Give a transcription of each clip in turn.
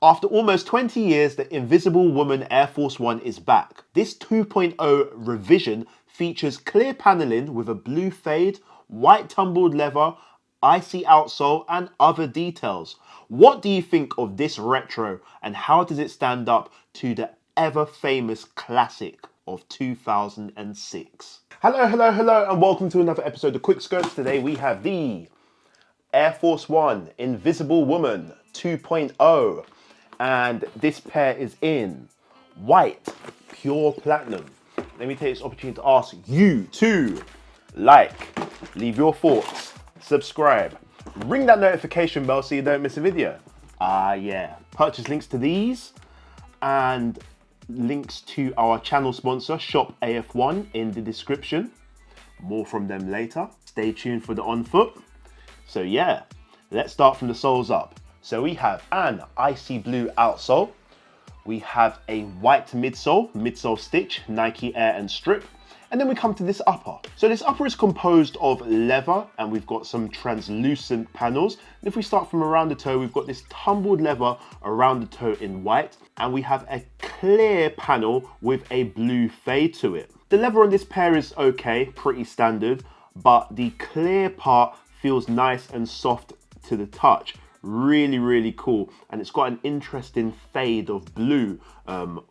After almost 20 years, the Invisible Woman Air Force One is back. This 2.0 revision features clear paneling with a blue fade, white tumbled leather, icy outsole and other details. What do you think of this retro and how does it stand up to the ever famous classic of 2006? Hello and welcome to another episode of QuickSchopes. Today we have the Air Force One Invisible Woman 2.0 and this pair is in white, pure platinum. Let me take this opportunity to ask you to like, leave your thoughts, subscribe, ring that notification bell so you don't miss a video. Yeah. Purchase links to these and links to our channel sponsor, Shop AF1, in the description. More from them later. Stay tuned for the on foot. So yeah, let's start from the soles up. So we have an icy blue outsole. We have a white midsole stitch, Nike Air and strip. And then we come to this upper. So this upper is composed of leather and we've got some translucent panels. And if we start from around the toe, we've got this tumbled leather around the toe in white. And we have a clear panel with a blue fade to it. The leather on this pair is okay, pretty standard, but the clear part feels nice and soft to the touch. Really cool, and it's got an interesting fade of blue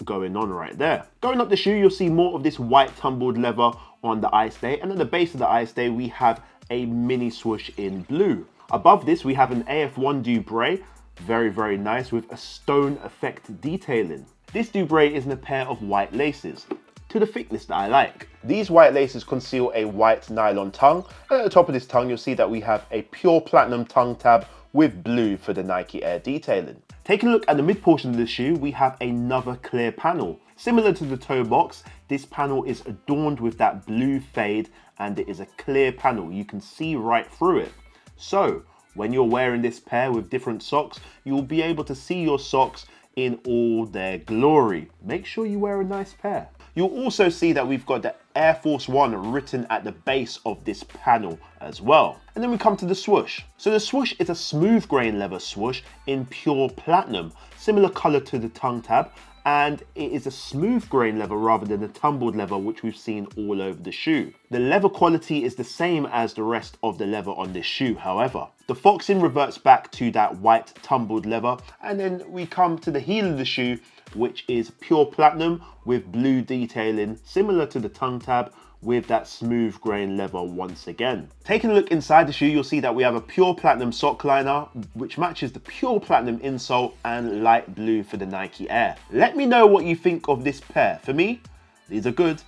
going on right there. Going up the shoe, you'll see more of this white tumbled leather on the eye stay, and at the base of the eye stay we have a mini swoosh in blue. Above this we have an AF1 Dubray, very nice, with a stone effect detailing. This Dubray is in a pair of white laces to the thickness that I like. These white laces conceal a white nylon tongue, and at the top of this tongue you'll see that we have a pure platinum tongue tab with blue for the Nike Air detailing. Taking a look at the mid portion of the shoe, we have another clear panel. Similar to the toe box, this panel is adorned with that blue fade and it is a clear panel. You can see right through it. So when you're wearing this pair with different socks, you'll be able to see your socks in all their glory. Make sure you wear a nice pair. You'll also see that we've got the Air Force One written at the base of this panel as well. And then we come to the swoosh. So the swoosh is a smooth grain leather swoosh in pure platinum, similar color to the tongue tab, and it is a smooth grain leather rather than a tumbled leather which we've seen all over the shoe. The leather quality is the same as the rest of the leather on this shoe, however. The foxing reverts back to that white tumbled leather, and then we come to the heel of the shoe, which is pure platinum with blue detailing, similar to the tongue tab, with that smooth grain leather once again. Taking a look inside the shoe, you'll see that we have a pure platinum sock liner, which matches the pure platinum insole and light blue for the Nike Air. Let me know what you think of this pair. For me, these are good.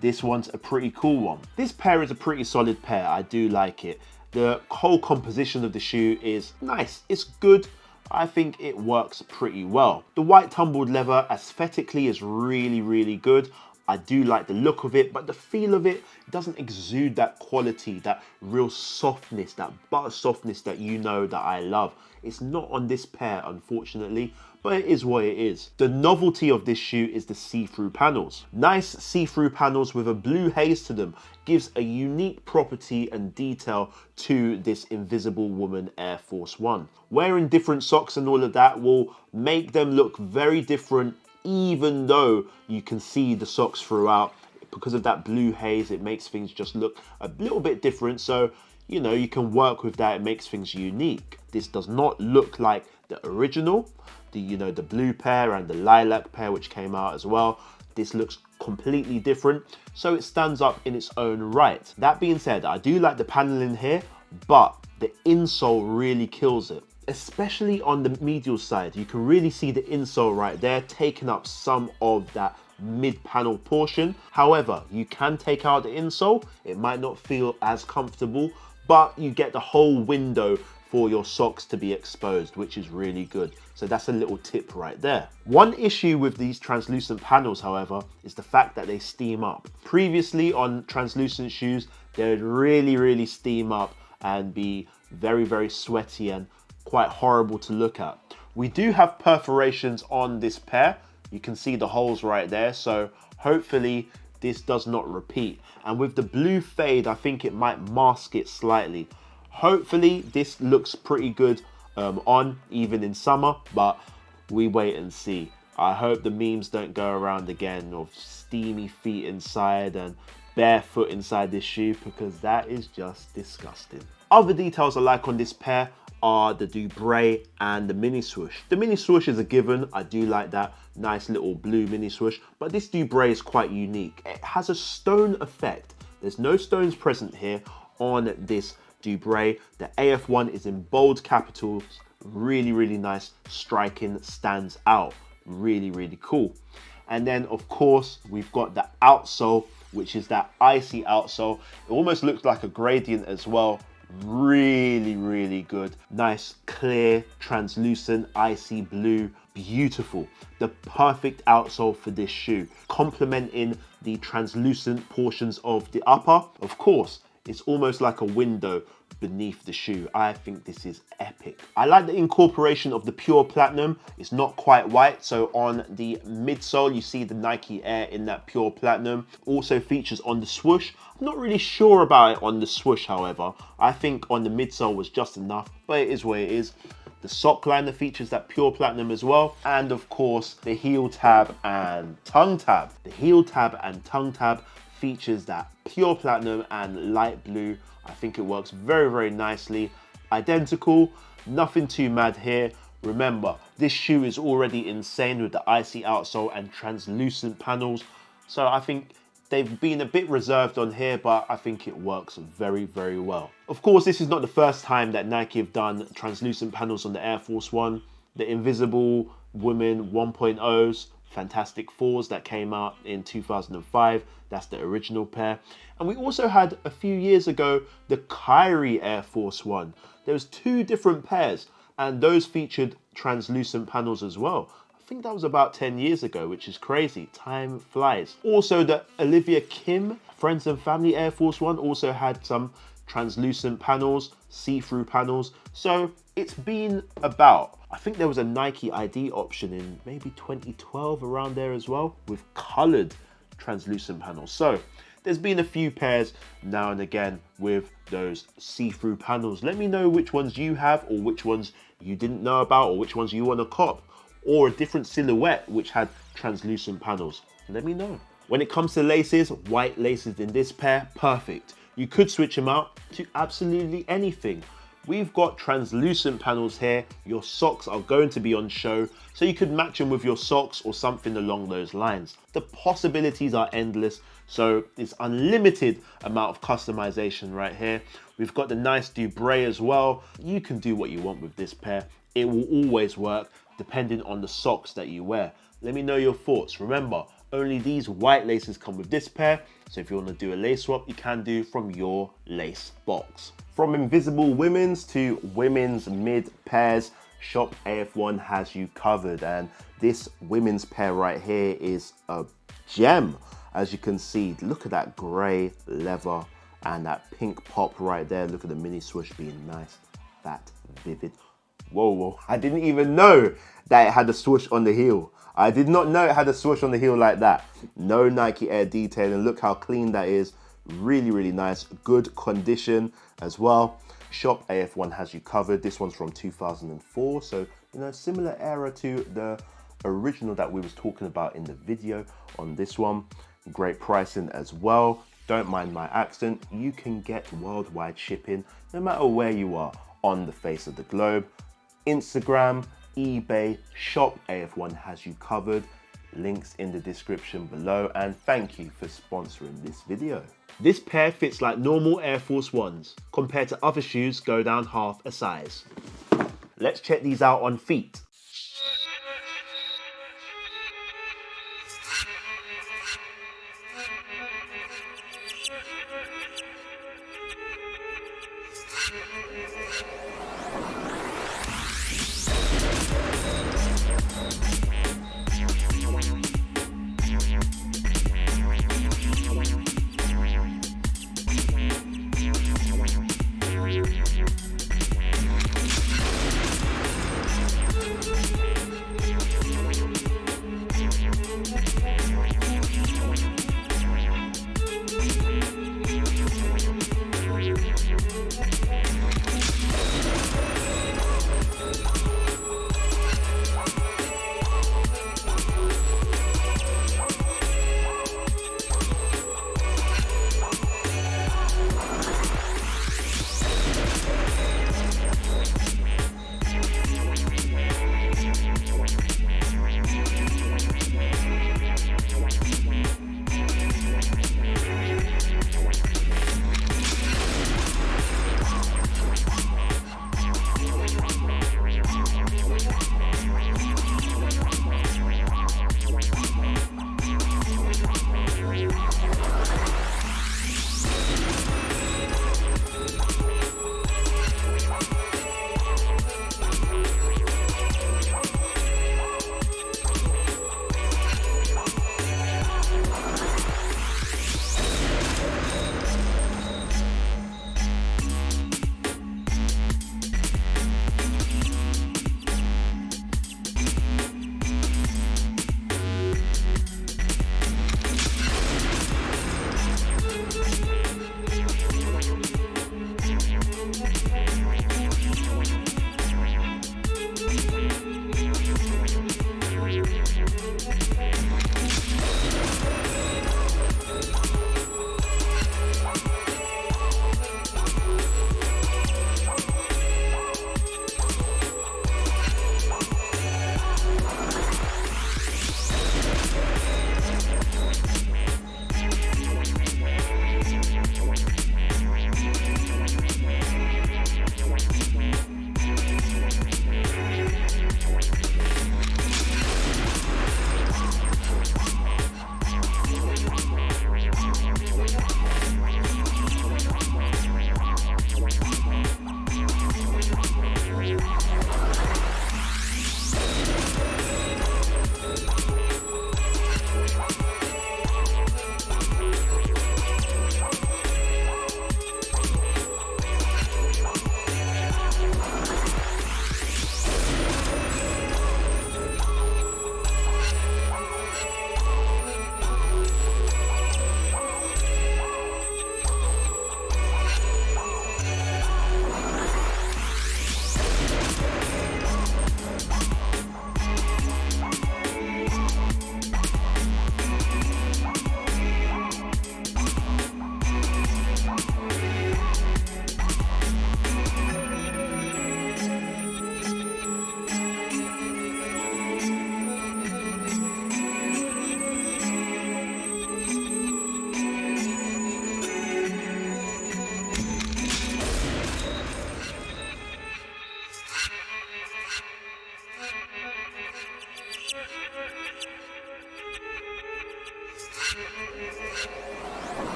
This one's a pretty cool one. This pair is a pretty solid pair. I do like it. The whole composition of the shoe is nice. It's good. I think it works pretty well. The white tumbled leather aesthetically is really good. I do like the look of it, but the feel of it doesn't exude that quality, that real softness, that butter softness that you know that I love. It's not on this pair, unfortunately, but it is what it is. The novelty of this shoe is the see-through panels. Nice see-through panels with a blue haze to them gives a unique property and detail to this Invisible Woman Air Force One. Wearing different socks and all of that will make them look very different, even though you can see the socks throughout. Because of that blue haze, it makes things just look a little bit different. So, you know, you can work with that. It makes things unique. This does not look like the original, the blue pair and the lilac pair, which came out as well. This looks completely different. So it stands up in its own right. That being said, I do like the paneling here, but the insole really kills it. Especially on the medial side, you can really see the insole right there taking up some of that mid-panel portion. However, you can take out the insole. It might not feel as comfortable, but you get the whole window for your socks to be exposed, which is really good. So that's a little tip right there. One issue with these translucent panels, however, is the fact that they steam up. Previously on translucent shoes, they would really steam up and be very sweaty and quite horrible to look at. We do have perforations on this pair. You can see the holes right there, so hopefully this does not repeat. And with the blue fade, I think it might mask it slightly. Hopefully this looks pretty good on even in summer, but we wait and see. I hope the memes don't go around again of steamy feet inside and barefoot inside this shoe, because that is just disgusting. Other details I like on this pair are the Dubré and the mini swoosh. The mini swoosh is a given. I do like that nice little blue mini swoosh, but this Dubré is quite unique. It has a stone effect. There's no stones present here on this Dubré. The AF1 is in bold capitals. Really, really nice. Striking, stands out. Really, really cool. And then of course we've got the outsole, which is that icy outsole. It almost looks like a gradient as well. Really, really good. Nice, clear, translucent, icy blue. Beautiful. The perfect outsole for this shoe, complementing the translucent portions of the upper. Of course, it's almost like a window beneath the shoe. I think this is epic. I like the incorporation of the pure platinum. It's not quite white, so on the midsole you see the Nike Air in that pure platinum. Also features on the swoosh. I'm not really sure about it on the swoosh, however. I think on the midsole was just enough, but it is what it is. The sock liner features that pure platinum as well. And of course, the heel tab and tongue tab. The heel tab and tongue tab features that pure platinum and light blue. I think it works very, very nicely. Identical, nothing too mad here. Remember, this shoe is already insane with the icy outsole and translucent panels. So I think they've been a bit reserved on here, but I think it works very, very well. Of course, this is not the first time that Nike have done translucent panels on the Air Force One. The Invisible Women 1.0s, Fantastic 4s that came out in 2005. That's the original pair. And we also had a few years ago the Kyrie Air Force One. There was two different pairs and those featured translucent panels as well. I think that was about 10 years ago, which is crazy. Time flies. Also the Olivia Kim Friends and Family Air Force One also had some translucent panels, see-through panels. So it's been about. I think there was a Nike ID option in maybe 2012 around there as well with colored translucent panels. So there's been a few pairs now and again with those see-through panels. Let me know which ones you have or which ones you didn't know about or which ones you want to cop, or a different silhouette which had translucent panels. Let me know. When it comes to laces, white laces in this pair, perfect. You could switch them out to absolutely anything. We've got translucent panels here. Your socks are going to be on show, so you could match them with your socks or something along those lines. The possibilities are endless, so it's unlimited amount of customization right here. We've got the nice Dubré as well. You can do what you want with this pair. It will always work depending on the socks that you wear. Let me know your thoughts. Remember, only these white laces come with this pair, so if you want to do a lace swap, you can do from your lace box. From Invisible Women's to women's mid pairs, Shop AF1 has you covered, and this women's pair right here is a gem. As you can see, look at that grey leather and that pink pop right there. Look at the mini swoosh being nice, that vivid. Whoa, I didn't even know that it had a swoosh on the heel. I did not know it had a swoosh on the heel like that. No Nike Air detailing. Look how clean that is. Really, really nice. Good condition as well. Shop AF1 has you covered. This one's from 2004. So, similar era to the original that we was talking about in the video on this one. Great pricing as well. Don't mind my accent. You can get worldwide shipping no matter where you are on the face of the globe. Instagram, eBay, Shop AF1 has you covered. Links in the description below, and thank you for sponsoring this video. This pair fits like normal Air Force Ones. Compared to other shoes, go down half a size. Let's check these out on feet.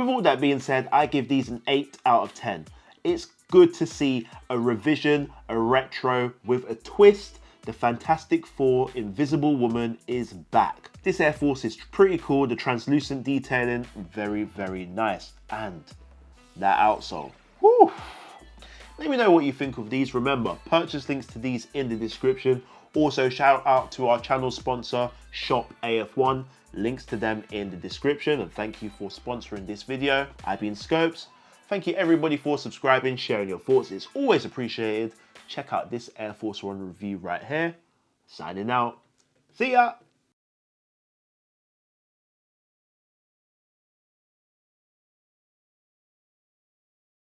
all that being said, I give these an 8 out of 10. It's good to see a revision, a retro with a twist. The Fantastic Four Invisible Woman is back. This Air Force is pretty cool. The translucent detailing, very, very nice. And that outsole. Whew. Let me know what you think of these. Remember, purchase links to these in the description. Also, shout out to our channel sponsor, Shop AF1. Links to them in the description. And thank you for sponsoring this video. I've been Schopes. Thank you everybody for subscribing, sharing your thoughts. It's always appreciated. Check out this Air Force One review right here. Signing out. See ya.